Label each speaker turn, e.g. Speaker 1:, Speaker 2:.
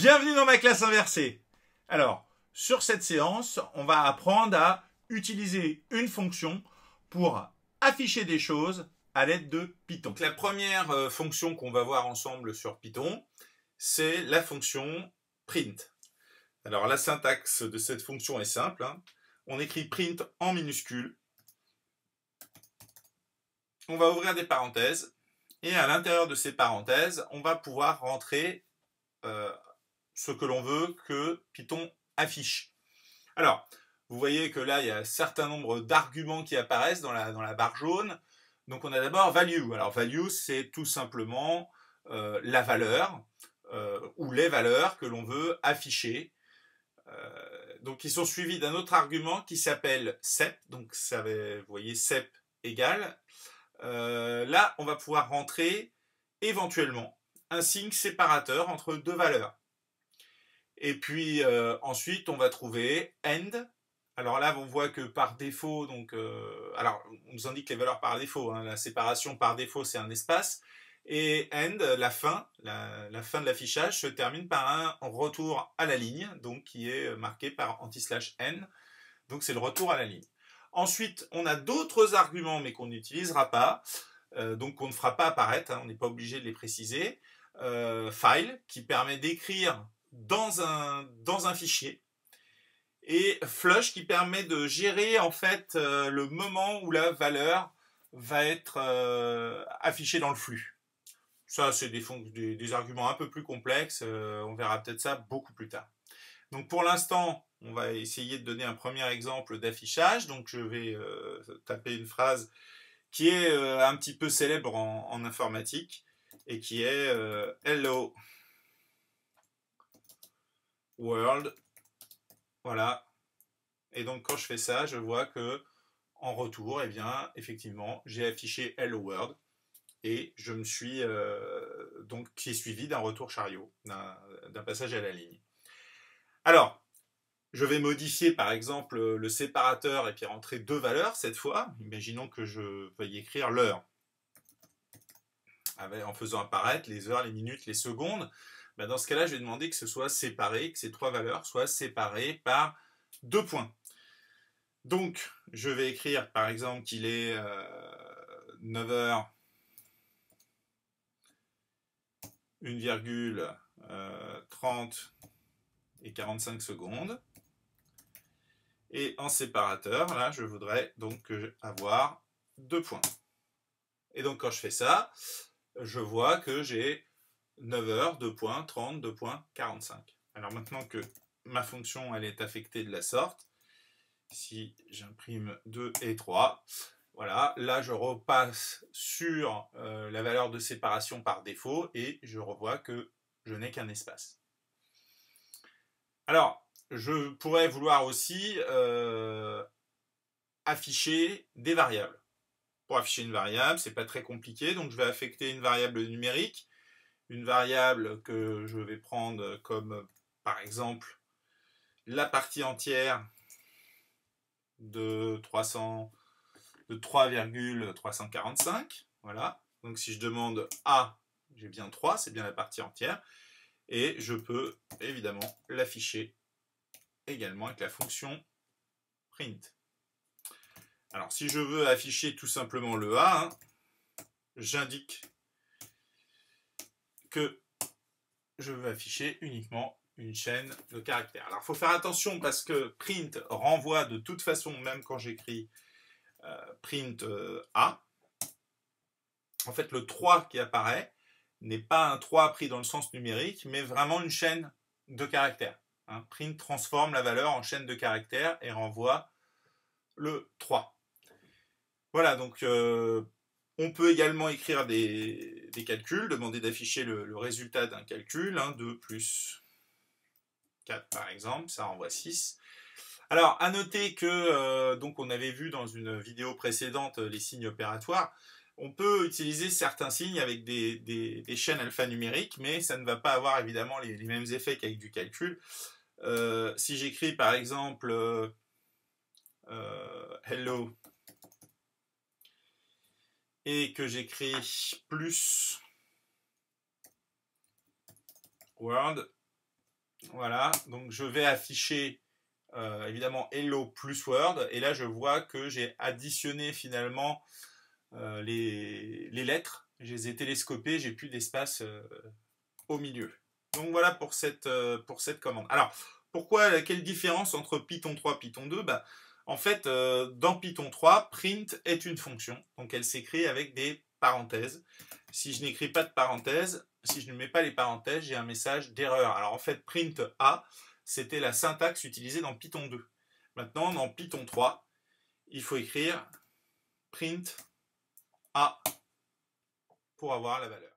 Speaker 1: Bienvenue dans ma classe inversée. Alors, sur cette séance, on va apprendre à utiliser une fonction pour afficher des choses à l'aide de Python. Donc, la première fonction qu'on va voir ensemble sur Python, c'est la fonction print. Alors, la syntaxe de cette fonction est simple, hein. On écrit print en minuscule. On va ouvrir des parenthèses. Et à l'intérieur de ces parenthèses, on va pouvoir rentrer ce que l'on veut que Python affiche. Alors, vous voyez que là, il y a un certain nombre d'arguments qui apparaissent dans la barre jaune. Donc, on a d'abord value. Alors, value, c'est tout simplement la valeur ou les valeurs que l'on veut afficher. Donc, ils sont suivis d'un autre argument qui s'appelle sep. Donc, ça va, vous voyez, sep égale. Là, on va pouvoir rentrer éventuellement un signe séparateur entre deux valeurs. Et puis ensuite, on va trouver end. Alors là, on voit que par défaut, donc, alors on nous indique les valeurs par défaut, hein, la séparation par défaut, c'est un espace. Et end, la fin de l'affichage se termine par un retour à la ligne, donc qui est marqué par anti/n. Donc c'est le retour à la ligne. Ensuite, on a d'autres arguments, mais qu'on n'utilisera pas, donc qu'on ne fera pas apparaître, hein, on n'est pas obligé de les préciser. File, qui permet d'écrire dans un fichier, et flush, qui permet de gérer en fait le moment où la valeur va être affichée dans le flux. Ça, c'est des arguments un peu plus complexes, on verra peut-être ça beaucoup plus tard. Donc pour l'instant, on va essayer de donner un premier exemple d'affichage. Donc je vais taper une phrase qui est un petit peu célèbre en informatique et qui est Hello World. Voilà. Et donc quand je fais ça, je vois que en retour, eh bien, effectivement, j'ai affiché Hello World et je me suis donc qui est suivi d'un retour chariot, d'un passage à la ligne. Alors, je vais modifier par exemple le séparateur et puis rentrer deux valeurs cette fois. Imaginons que je veuille écrire l'heure en faisant apparaître les heures, les minutes, les secondes. Ben dans ce cas-là, je vais demander que ce soit séparé, que ces trois valeurs soient séparées par deux points. Donc, je vais écrire par exemple qu'il est 9h, 1,30 et 45 secondes. Et en séparateur, là, je voudrais donc avoir deux points. Et donc, quand je fais ça, je vois que j'ai 9h, 2 points, 30, 2 points, 45. Alors maintenant que ma fonction, elle est affectée de la sorte, si j'imprime 2 et 3, voilà, là, je repasse sur la valeur de séparation par défaut et je revois que je n'ai qu'un espace. Alors, je pourrais vouloir aussi afficher des variables. Pour afficher une variable, c'est pas très compliqué, donc je vais affecter une variable numérique, une variable que je vais prendre comme, par exemple, la partie entière de 3,345. Voilà. Donc si je demande A, j'ai bien 3, c'est bien la partie entière. Et je peux évidemment l'afficher également avec la fonction print. Alors, si je veux afficher tout simplement le A, hein, j'indique que je veux afficher uniquement une chaîne de caractères. Alors, il faut faire attention parce que print renvoie de toute façon, même quand j'écris print A, en fait, le 3 qui apparaît n'est pas un 3 pris dans le sens numérique, mais vraiment une chaîne de caractères. Hein. Print transforme la valeur en chaîne de caractères et renvoie le 3. Voilà, donc on peut également écrire des calculs, demander d'afficher le résultat d'un calcul, hein, 2 plus 4 par exemple, ça renvoie 6. Alors, à noter que, donc on avait vu dans une vidéo précédente les signes opératoires, on peut utiliser certains signes avec des chaînes alphanumériques, mais ça ne va pas avoir évidemment les mêmes effets qu'avec du calcul. Si j'écris par exemple hello et que j'écris plus word, Voilà, donc je vais afficher évidemment Hello plus Word, et là je vois que j'ai additionné finalement les lettres, je les ai télescopées, j'ai plus d'espace au milieu. Donc voilà pour cette commande. Alors, quelle différence entre Python 3 et Python 2? Bah, en fait, dans Python 3, print est une fonction, donc elle s'écrit avec des parenthèses. Si je n'écris pas de parenthèses, si je ne mets pas les parenthèses, j'ai un message d'erreur. Alors en fait, print A, c'était la syntaxe utilisée dans Python 2. Maintenant, dans Python 3, il faut écrire print A pour avoir la valeur.